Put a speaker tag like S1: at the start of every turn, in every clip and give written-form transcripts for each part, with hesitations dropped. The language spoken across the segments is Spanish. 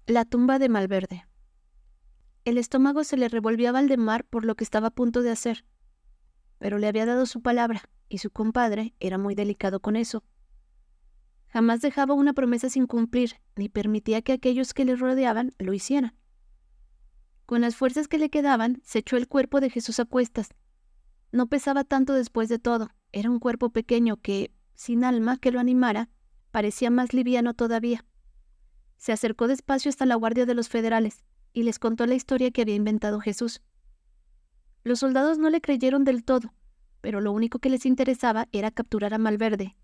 S1: La tumba de Malverde. El estómago se le revolvió a Valdemar por lo que estaba a punto de hacer, pero le había dado su palabra, y su compadre era muy delicado con eso. Jamás dejaba una promesa sin cumplir, ni permitía que aquellos que le rodeaban lo hicieran. Con las fuerzas que le quedaban, se echó el cuerpo de Jesús a cuestas. No pesaba tanto después de todo, era un cuerpo pequeño que, sin alma que lo animara, parecía más liviano todavía. Se acercó despacio hasta la guardia de los federales y les contó la historia que había inventado Jesús. Los soldados no le creyeron del todo, pero lo único que les interesaba era capturar a Malverde,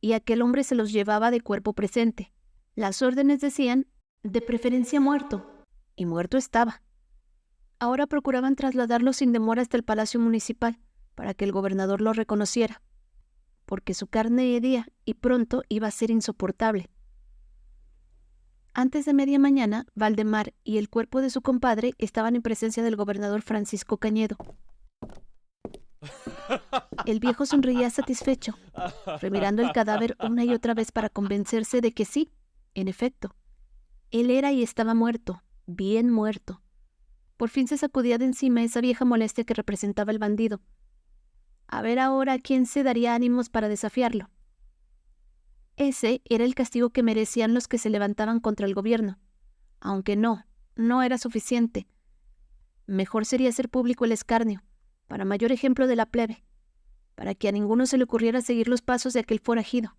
S1: y aquel hombre se los llevaba de cuerpo presente. Las órdenes decían, de preferencia muerto, y muerto estaba. Ahora procuraban trasladarlo sin demora hasta el Palacio Municipal, para que el gobernador lo reconociera, porque su carne hería y pronto iba a ser insoportable. Antes de media mañana, Valdemar y el cuerpo de su compadre estaban en presencia del gobernador Francisco Cañedo. El viejo sonreía satisfecho, remirando el cadáver una y otra vez para convencerse de que sí, en efecto, él era y estaba muerto, bien muerto. Por fin se sacudía de encima esa vieja molestia que representaba el bandido. A ver ahora quién se daría ánimos para desafiarlo. Ese era el castigo que merecían los que se levantaban contra el gobierno, aunque no era suficiente. Mejor sería hacer público el escarnio, para mayor ejemplo de la plebe, para que a ninguno se le ocurriera seguir los pasos de aquel forajido.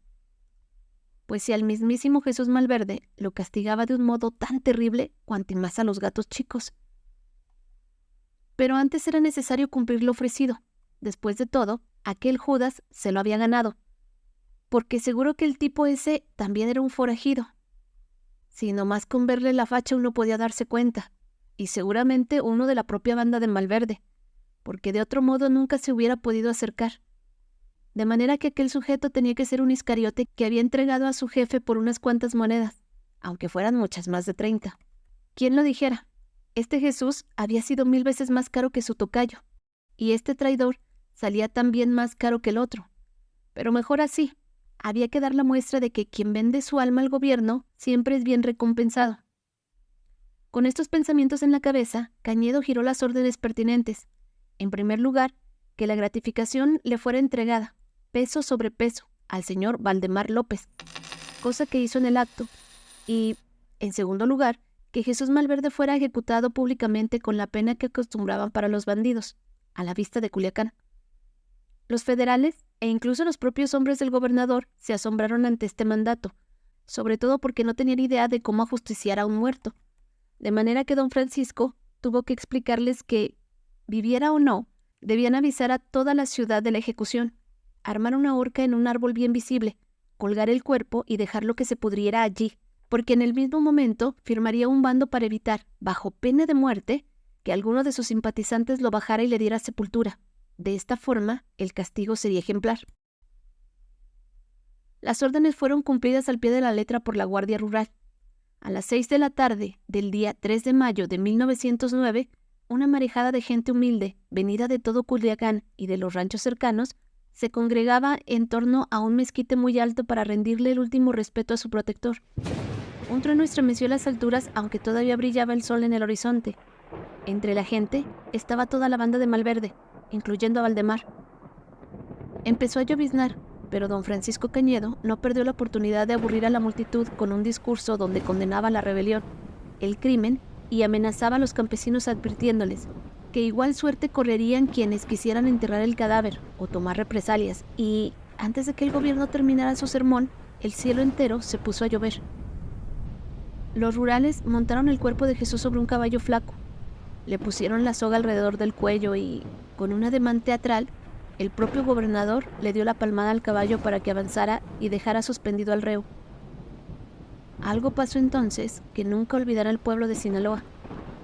S1: Pues si al mismísimo Jesús Malverde lo castigaba de un modo tan terrible, cuanto más a los gatos chicos. Pero antes era necesario cumplir lo ofrecido. Después de todo, aquel Judas se lo había ganado, porque seguro que el tipo ese también era un forajido. Si nomás con verle la facha uno podía darse cuenta, y seguramente uno de la propia banda de Malverde, porque de otro modo nunca se hubiera podido acercar. De manera que aquel sujeto tenía que ser un Iscariote que había entregado a su jefe por unas cuantas monedas, aunque fueran muchas más de 30. ¿Quién lo dijera? Este Jesús había sido 1000 veces más caro que su tocayo, y este traidor salía también más caro que el otro. Pero mejor así. Había que dar la muestra de que quien vende su alma al gobierno siempre es bien recompensado. Con estos pensamientos en la cabeza, Cañedo giró las órdenes pertinentes. En primer lugar, que la gratificación le fuera entregada, peso sobre peso, al señor Valdemar López, cosa que hizo en el acto, y, en segundo lugar, que Jesús Malverde fuera ejecutado públicamente con la pena que acostumbraban para los bandidos, a la vista de Culiacán. Los federales, e incluso los propios hombres del gobernador, se asombraron ante este mandato, sobre todo porque no tenían idea de cómo ajusticiar a un muerto. De manera que don Francisco tuvo que explicarles que, viviera o no, debían avisar a toda la ciudad de la ejecución, armar una horca en un árbol bien visible, colgar el cuerpo y dejarlo que se pudriera allí, porque en el mismo momento firmaría un bando para evitar, bajo pena de muerte, que alguno de sus simpatizantes lo bajara y le diera sepultura. De esta forma, el castigo sería ejemplar. Las órdenes fueron cumplidas al pie de la letra por la Guardia Rural. A las 6 de la tarde del día 3 de mayo de 1909, una marejada de gente humilde, venida de todo Culiacán y de los ranchos cercanos, se congregaba en torno a un mezquite muy alto para rendirle el último respeto a su protector. Un trueno estremeció las alturas, aunque todavía brillaba el sol en el horizonte. Entre la gente estaba toda la banda de Malverde, incluyendo a Valdemar. Empezó a lloviznar, pero don Francisco Cañedo no perdió la oportunidad de aburrir a la multitud con un discurso donde condenaba la rebelión, el crimen y amenazaba a los campesinos advirtiéndoles que igual suerte correrían quienes quisieran enterrar el cadáver o tomar represalias, y antes de que el gobierno terminara su sermón, el cielo entero se puso a llover. Los rurales montaron el cuerpo de Jesús sobre un caballo flaco, le pusieron la soga alrededor del cuello y, con un ademán teatral, el propio gobernador le dio la palmada al caballo para que avanzara y dejara suspendido al reo. Algo pasó entonces que nunca olvidará el pueblo de Sinaloa,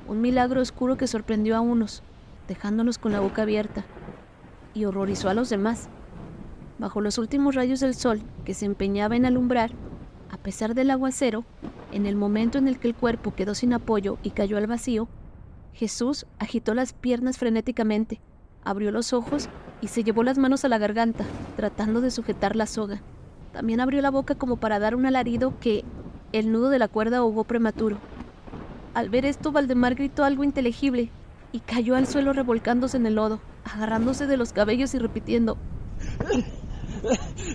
S1: un milagro oscuro que sorprendió a unos, dejándolos con la boca abierta, y horrorizó a los demás. Bajo los últimos rayos del sol que se empeñaba en alumbrar, a pesar del aguacero, en el momento en el que el cuerpo quedó sin apoyo y cayó al vacío, Jesús agitó las piernas frenéticamente, abrió los ojos y se llevó las manos a la garganta, tratando de sujetar la soga. También abrió la boca como para dar un alarido que el nudo de la cuerda ahogó prematuro. Al ver esto, Valdemar gritó algo inteligible y cayó al suelo revolcándose en el lodo, agarrándose de los cabellos y repitiendo: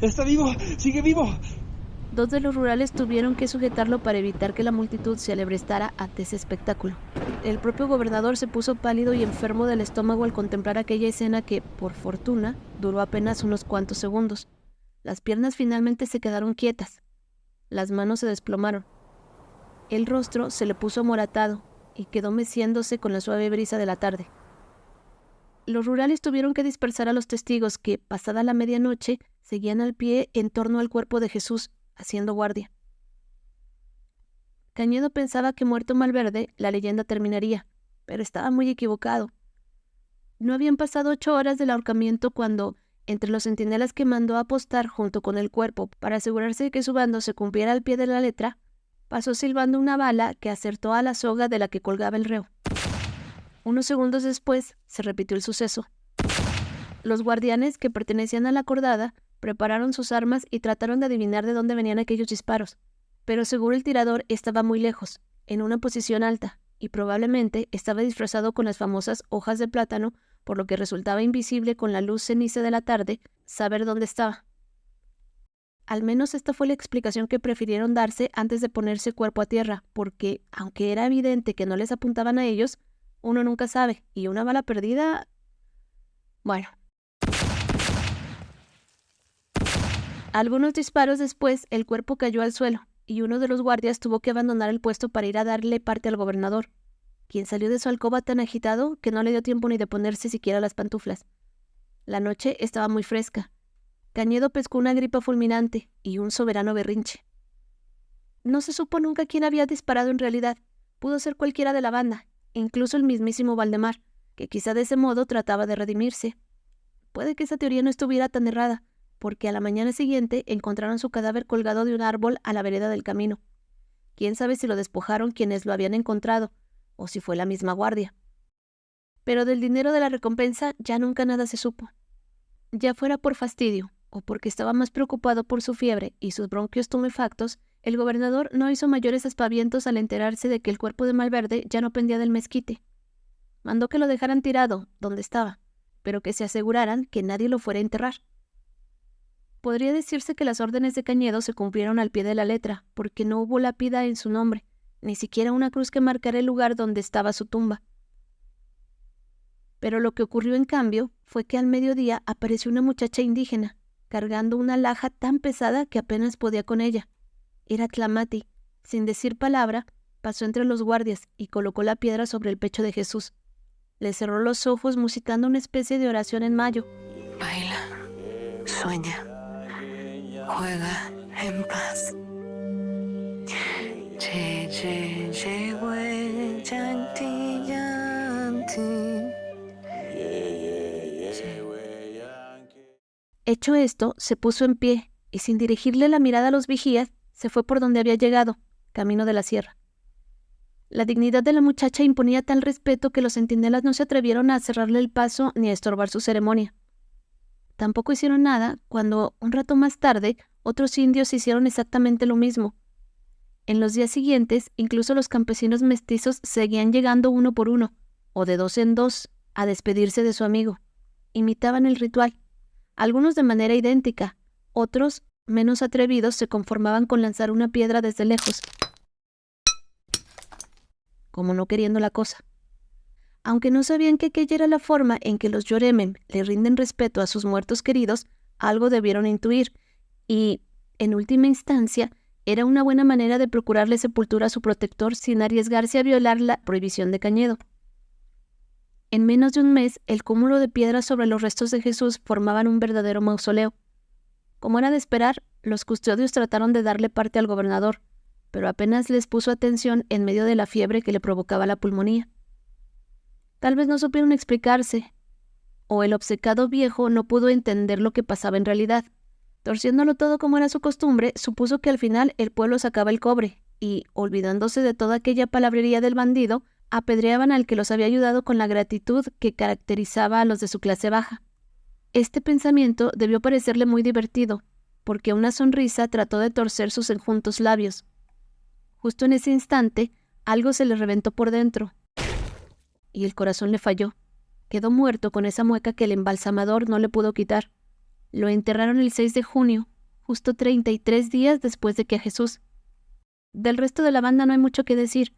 S2: ¡Está vivo! ¡Sigue vivo!
S1: 2 de los rurales tuvieron que sujetarlo para evitar que la multitud se alebrestara ante ese espectáculo. El propio gobernador se puso pálido y enfermo del estómago al contemplar aquella escena que, por fortuna, duró apenas unos cuantos segundos. Las piernas finalmente se quedaron quietas. Las manos se desplomaron. El rostro se le puso amoratado y quedó meciéndose con la suave brisa de la tarde. Los rurales tuvieron que dispersar a los testigos que, pasada la medianoche, seguían al pie en torno al cuerpo de Jesús, haciendo guardia. Cañedo pensaba que muerto Malverde, la leyenda terminaría, pero estaba muy equivocado. No habían pasado 8 horas del ahorcamiento cuando, entre los centinelas que mandó a apostar junto con el cuerpo para asegurarse de que su bando se cumpliera al pie de la letra, pasó silbando una bala que acertó a la soga de la que colgaba el reo. Unos segundos después, se repitió el suceso. Los guardianes, que pertenecían a la cordada, prepararon sus armas y trataron de adivinar de dónde venían aquellos disparos, pero seguro el tirador estaba muy lejos, en una posición alta, y probablemente estaba disfrazado con las famosas hojas de plátano, por lo que resultaba invisible con la luz ceniza de la tarde saber dónde estaba. Al menos esta fue la explicación que prefirieron darse antes de ponerse cuerpo a tierra, porque, aunque era evidente que no les apuntaban a ellos, uno nunca sabe, y una bala perdida... Bueno. Algunos disparos después, el cuerpo cayó al suelo, y uno de los guardias tuvo que abandonar el puesto para ir a darle parte al gobernador, quien salió de su alcoba tan agitado que no le dio tiempo ni de ponerse siquiera las pantuflas. La noche estaba muy fresca. Cañedo pescó una gripa fulminante y un soberano berrinche. No se supo nunca quién había disparado en realidad. Pudo ser cualquiera de la banda, incluso el mismísimo Valdemar, que quizá de ese modo trataba de redimirse. Puede que esa teoría no estuviera tan errada, porque a la mañana siguiente encontraron su cadáver colgado de un árbol a la vereda del camino. Quién sabe si lo despojaron quienes lo habían encontrado, o si fue la misma guardia. Pero del dinero de la recompensa ya nunca nada se supo. Ya fuera por fastidio, o porque estaba más preocupado por su fiebre y sus bronquios tumefactos, el gobernador no hizo mayores aspavientos al enterarse de que el cuerpo de Malverde ya no pendía del mezquite. Mandó que lo dejaran tirado, donde estaba, pero que se aseguraran que nadie lo fuera a enterrar. Podría decirse que las órdenes de Cañedo se cumplieron al pie de la letra, porque no hubo lápida en su nombre, ni siquiera una cruz que marcara el lugar donde estaba su tumba. Pero lo que ocurrió en cambio fue que al mediodía apareció una muchacha indígena, cargando una laja tan pesada que apenas podía con ella. Era Tlamati. Sin decir palabra, pasó entre los guardias y colocó la piedra sobre el pecho de Jesús. Le cerró los ojos musitando una especie de oración en mayo.
S3: Baila, sueña, juega en paz. Che, che, che, güey, yanti, yanti.
S1: Hecho esto, se puso en pie y sin dirigirle la mirada a los vigías, se fue por donde había llegado, camino de la sierra. La dignidad de la muchacha imponía tal respeto que los centinelas no se atrevieron a cerrarle el paso ni a estorbar su ceremonia. Tampoco hicieron nada cuando, un rato más tarde, otros indios hicieron exactamente lo mismo. En los días siguientes, incluso los campesinos mestizos seguían llegando uno por uno, o de 2 en 2, a despedirse de su amigo. Imitaban el ritual. Algunos de manera idéntica, otros, menos atrevidos, se conformaban con lanzar una piedra desde lejos, como no queriendo la cosa. Aunque no sabían que aquella era la forma en que los Yoremem le rinden respeto a sus muertos queridos, algo debieron intuir, y, en última instancia, era una buena manera de procurarle sepultura a su protector sin arriesgarse a violar la prohibición de Cañedo. En menos de un mes, el cúmulo de piedras sobre los restos de Jesús formaban un verdadero mausoleo. Como era de esperar, los custodios trataron de darle parte al gobernador, pero apenas les puso atención en medio de la fiebre que le provocaba la pulmonía. Tal vez no supieron explicarse, o el obcecado viejo no pudo entender lo que pasaba en realidad. Torciéndolo todo como era su costumbre, supuso que al final el pueblo sacaba el cobre, y, olvidándose de toda aquella palabrería del bandido, apedreaban al que los había ayudado con la gratitud que caracterizaba a los de su clase baja. Este pensamiento debió parecerle muy divertido, porque una sonrisa trató de torcer sus enjuntos labios. Justo en ese instante, algo se le reventó por dentro y el corazón le falló. Quedó muerto con esa mueca que el embalsamador no le pudo quitar. Lo enterraron el 6 de junio, justo 33 días después de que a Jesús. Del resto de la banda no hay mucho que decir.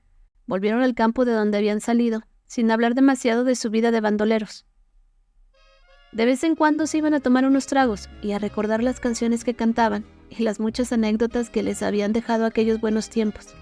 S1: Volvieron al campo de donde habían salido, sin hablar demasiado de su vida de bandoleros. De vez en cuando se iban a tomar unos tragos y a recordar las canciones que cantaban y las muchas anécdotas que les habían dejado aquellos buenos tiempos.